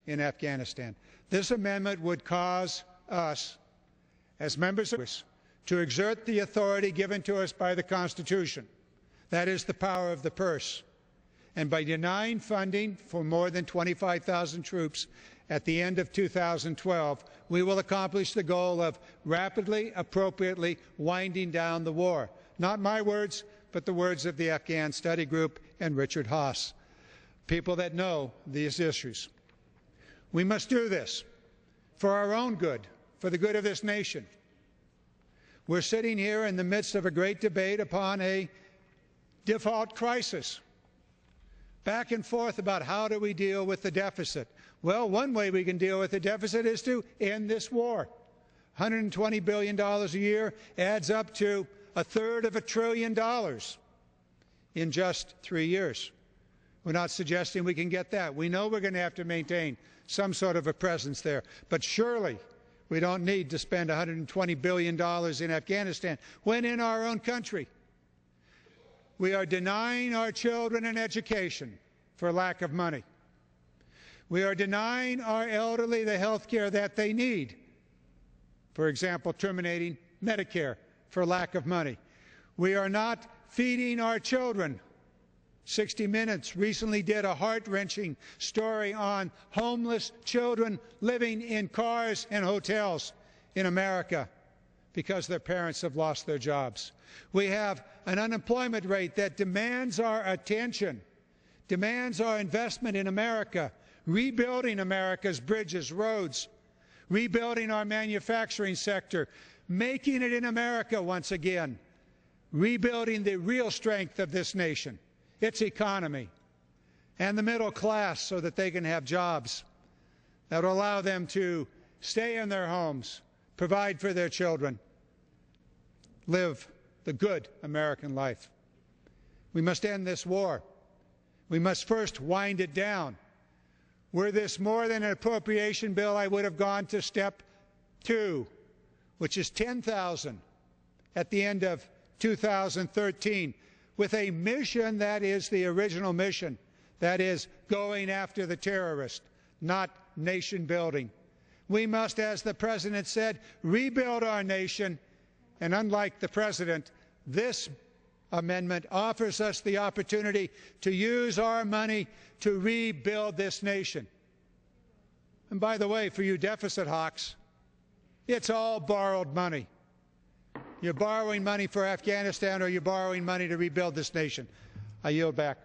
in Afghanistan. This amendment would cause us, as members of Congress, to exert the authority given to us by the Constitution. That is the power of the purse. And by denying funding for more than 25,000 troops at the end of 2012, we will accomplish the goal of rapidly, appropriately winding down the war. Not my words, but the words of the Afghan Study Group and Richard Haass, people that know these issues. We must do this for our own good, for the good of this nation. We're sitting here in the midst of a great debate upon a default crisis. Back and forth about how do we deal with the deficit. Well, one way we can deal with the deficit is to end this war. $120 billion a year adds up to $1/3 of $1 trillion in just 3 years. We're not suggesting we can get that. We know we're going to have to maintain some sort of a presence there. But surely we don't need to spend $120 billion in Afghanistan when in our own country we are denying our children an education for lack of money. We are denying our elderly the health care that they need. For example, terminating Medicare for lack of money. We are not feeding our children. 60 Minutes recently did a heart-wrenching story on homeless children living in cars and hotels in America because their parents have lost their jobs. We have an unemployment rate that demands our attention, demands our investment in America, rebuilding America's bridges, roads, rebuilding our manufacturing sector, making it in America once again, rebuilding the real strength of this nation, its economy, and the middle class so that they can have jobs that will allow them to stay in their homes, provide for their children, live the good American life. We must end this war. We must first wind it down. Were this more than an appropriation bill, I would have gone to step 2, which is 10,000 at the end of 2013, with a mission that is the original mission, that is going after the terrorist, not nation building. We must, as the President said, rebuild our nation, and unlike the President, this amendment offers us the opportunity to use our money to rebuild this nation. And by the way, for you deficit hawks, it's all borrowed money. You're borrowing money for Afghanistan, or you're borrowing money to rebuild this nation. I yield back.